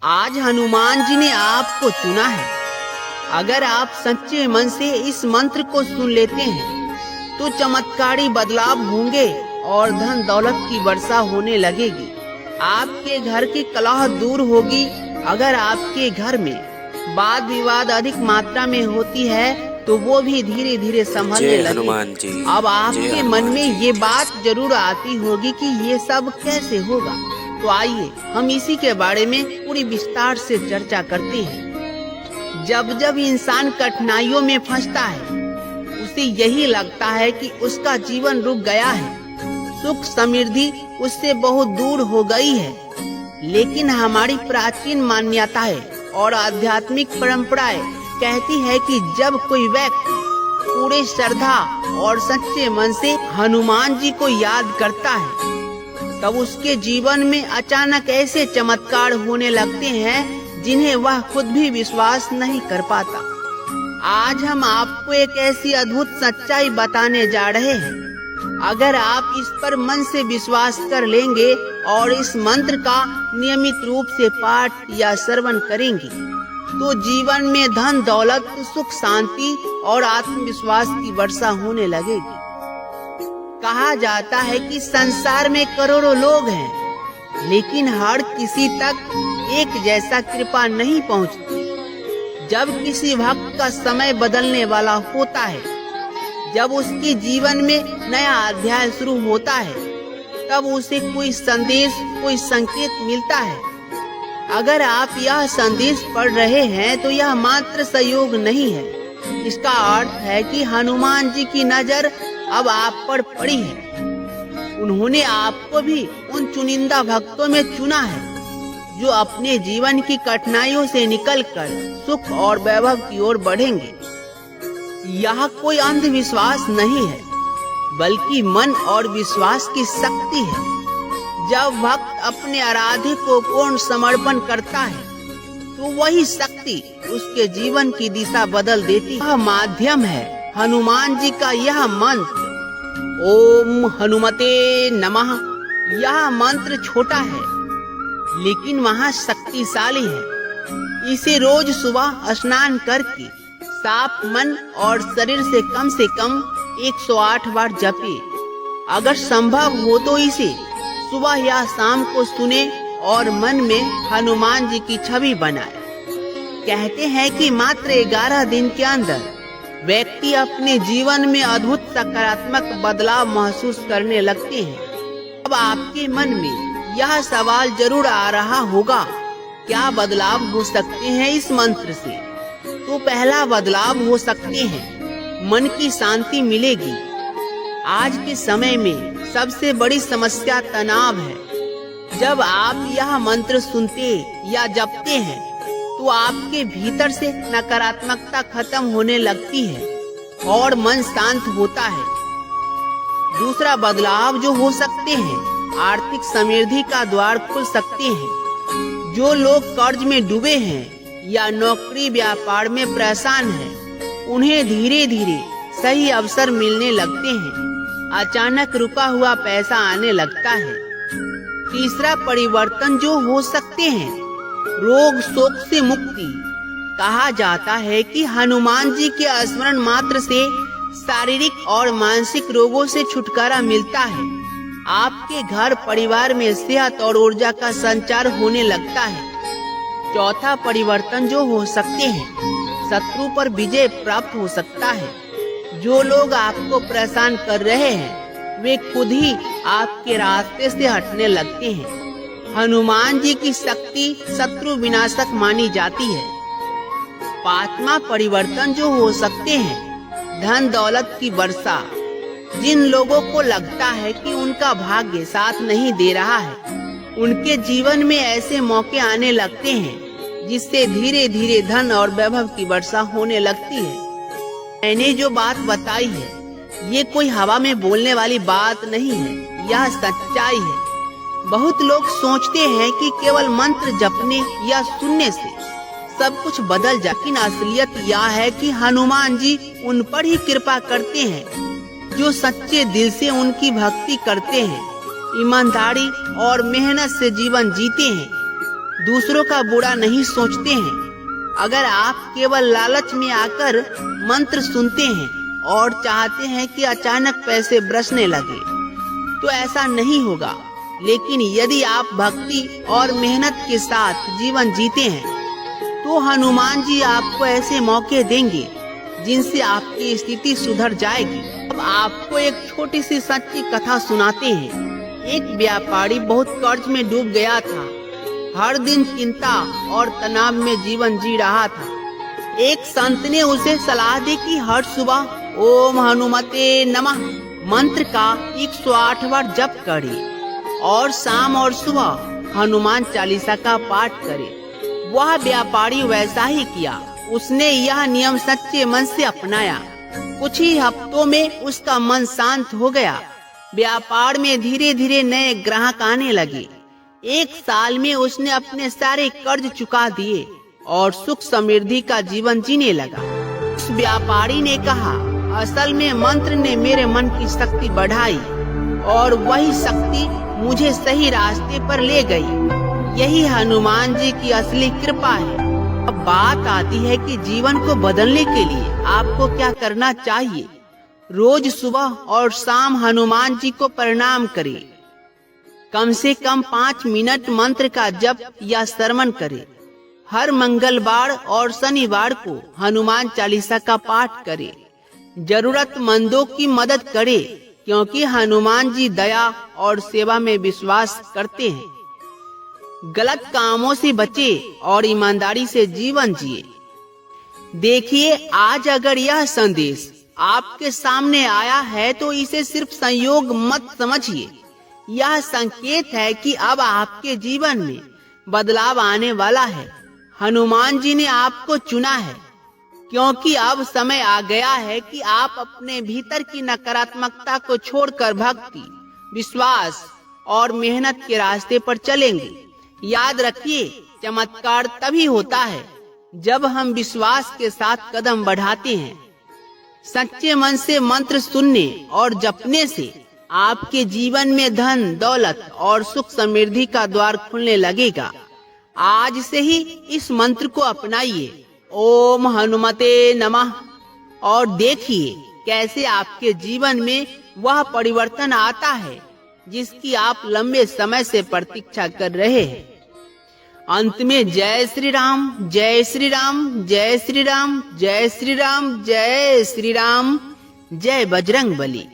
आज हनुमान जी ने आपको चुना है। अगर आप सच्चे मन से इस मंत्र को सुन लेते हैं तो चमत्कारी बदलाव होंगे और धन दौलत की वर्षा होने लगेगी। आपके घर की कलह दूर होगी। अगर आपके घर में वाद विवाद अधिक मात्रा में होती है तो वो भी धीरे धीरे संभलने लगेगी। अब आपके मन में ये बात जरूर आती होगी कि ये सब कैसे होगा। तो आइए हम इसी के बारे में पूरी विस्तार से चर्चा करते हैं। जब जब इंसान कठिनाइयों में फंसता है उसे यही लगता है कि उसका जीवन रुक गया है, सुख समृद्धि उससे बहुत दूर हो गई है। लेकिन हमारी प्राचीन मान्यताएं और आध्यात्मिक परंपराएं कहती है कि जब कोई व्यक्ति पूरे श्रद्धा और सच्चे मन से हनुमान जी को याद करता है तब उसके जीवन में अचानक ऐसे चमत्कार होने लगते हैं जिन्हें वह खुद भी विश्वास नहीं कर पाता। आज हम आपको एक ऐसी अद्भुत सच्चाई बताने जा रहे हैं। अगर आप इस पर मन से विश्वास कर लेंगे और इस मंत्र का नियमित रूप से पाठ या श्रवण करेंगे तो जीवन में धन दौलत, सुख शांति और आत्मविश्वास की वर्षा होने लगेगी। कहा जाता है कि संसार में करोड़ों लोग हैं लेकिन हर किसी तक एक जैसा कृपा नहीं पहुंचती। जब किसी भक्त का समय बदलने वाला होता है, जब उसके जीवन में नया अध्याय शुरू होता है, तब उसे कोई संदेश, कोई संकेत मिलता है। अगर आप यह संदेश पढ़ रहे हैं तो यह मात्र सहयोग नहीं है। इसका अर्थ है कि हनुमान जी की नजर अब आप पर पड़ी है। उन्होंने आपको भी उन चुनिंदा भक्तों में चुना है जो अपने जीवन की कठिनाइयों से निकलकर सुख और वैभव की ओर बढ़ेंगे। यह कोई अंधविश्वास नहीं है बल्कि मन और विश्वास की शक्ति है। जब भक्त अपने आराध्य को पूर्ण समर्पण करता है तो वही शक्ति उसके जीवन की दिशा बदल देती है। यह माध्यम है हनुमान जी का यह मंत्र, ओम हनुमते नमः। यह मंत्र छोटा है लेकिन वहाँ शक्तिशाली है। इसे रोज सुबह स्नान करके साफ मन और शरीर से कम 108 बार जपे। अगर संभव हो तो इसे सुबह या शाम को सुने और मन में हनुमान जी की छवि बनाए। कहते हैं कि मात्र 11 दिन के अंदर व्यक्ति अपने जीवन में अद्भुत सकारात्मक बदलाव महसूस करने लगते हैं। अब आपके मन में यह सवाल जरूर आ रहा होगा, क्या बदलाव हो सकते हैं इस मंत्र से? तो पहला बदलाव हो सकते हैं, मन की शांति मिलेगी। आज के समय में सबसे बड़ी समस्या तनाव है। जब आप यह मंत्र सुनते या जपते हैं तो आपके भीतर से नकारात्मकता खत्म होने लगती है और मन शांत होता है। दूसरा बदलाव जो हो सकते हैं, आर्थिक समृद्धि का द्वार खुल सकते हैं। जो लोग कर्ज में डूबे हैं या नौकरी व्यापार में परेशान हैं, उन्हें धीरे धीरे सही अवसर मिलने लगते हैं। अचानक रुका हुआ पैसा आने लगता है। तीसरा परिवर्तन जो हो सकते हैं, रोग शोक से मुक्ति। कहा जाता है कि हनुमान जी के स्मरण मात्र से शारीरिक और मानसिक रोगों से छुटकारा मिलता है। आपके घर परिवार में सेहत और ऊर्जा का संचार होने लगता है। चौथा परिवर्तन जो हो सकते हैं, शत्रु पर विजय प्राप्त हो सकता है। जो लोग आपको परेशान कर रहे हैं वे खुद ही आपके रास्ते से हटने लगते हैं। हनुमान जी की शक्ति शत्रु विनाशक मानी जाती है। पांचवा परिवर्तन जो हो सकते हैं, धन दौलत की वर्षा। जिन लोगों को लगता है कि उनका भाग्य साथ नहीं दे रहा है, उनके जीवन में ऐसे मौके आने लगते हैं जिससे धीरे धीरे धन और वैभव की वर्षा होने लगती है। मैंने जो बात बताई है ये कोई हवा में बोलने वाली बात नहीं है, यह सच्चाई है। बहुत लोग सोचते हैं कि केवल मंत्र जपने या सुनने से सब कुछ बदल जाए, लेकिन असलियत यह है कि हनुमान जी उन पर ही कृपा करते हैं जो सच्चे दिल से उनकी भक्ति करते हैं, ईमानदारी और मेहनत से जीवन जीते हैं। दूसरों का बुरा नहीं सोचते हैं। अगर आप केवल लालच में आकर मंत्र सुनते हैं और चाहते हैं कि अचानक पैसे बरसने लगे, तो ऐसा नहीं होगा। लेकिन यदि आप भक्ति और मेहनत के साथ जीवन जीते हैं, तो हनुमान जी आपको ऐसे मौके देंगे जिनसे आपकी स्थिति सुधर जाएगी। अब आपको एक छोटी सी सच्ची कथा सुनाते हैं। एक व्यापारी बहुत कर्ज में डूब गया था। हर दिन चिंता और तनाव में जीवन जी रहा था। एक संत ने उसे सलाह दी कि हर सुबह ओम हनुमते नमः मंत्र का 108 बार जप करे और शाम और सुबह हनुमान चालीसा का पाठ करे। वह व्यापारी वैसा ही किया। उसने यह नियम सच्चे मन से अपनाया। कुछ ही हफ्तों में उसका मन शांत हो गया। व्यापार में धीरे धीरे नए ग्राहक आने लगे। एक साल में उसने अपने सारे कर्ज चुका दिए और सुख समृद्धि का जीवन जीने लगा। उस व्यापारी ने कहा, असल में मंत्र ने मेरे मन की शक्ति बढ़ाई और वही शक्ति मुझे सही रास्ते पर ले गई। यही हनुमान जी की असली कृपा है। अब बात आती है कि जीवन को बदलने के लिए आपको क्या करना चाहिए। रोज सुबह और शाम हनुमान जी को प्रणाम करें। कम से कम 5 मिनट मंत्र का जप या श्रवण करें। हर मंगलवार और शनिवार को हनुमान चालीसा का पाठ करें। जरूरतमंदों की मदद करें, क्योंकि हनुमान जी दया और सेवा में विश्वास करते हैं। गलत कामों से बचे और ईमानदारी से जीवन जिए। देखिए, आज अगर यह संदेश आपके सामने आया है तो इसे सिर्फ संयोग मत समझिए। यह संकेत है कि अब आपके जीवन में बदलाव आने वाला है। हनुमान जी ने आपको चुना है, क्योंकि अब समय आ गया है कि आप अपने भीतर की नकारात्मकता को छोड़कर भक्ति, विश्वास और मेहनत के रास्ते पर चलेंगे। याद रखिए, चमत्कार तभी होता है जब हम विश्वास के साथ कदम बढ़ाते हैं। सच्चे मन से मंत्र सुनने और जपने से आपके जीवन में धन, दौलत और सुख समृद्धि का द्वार खुलने लगेगा। आज से ही इस मंत्र को अपनाइए, ओम हनुमते नमः, और देखिए कैसे आपके जीवन में वह परिवर्तन आता है जिसकी आप लंबे समय से प्रतीक्षा कर रहे हैं। अंत में जय श्री राम, जय श्री राम, जय श्री राम, जय श्री राम, जय श्री राम, जय बजरंग बली।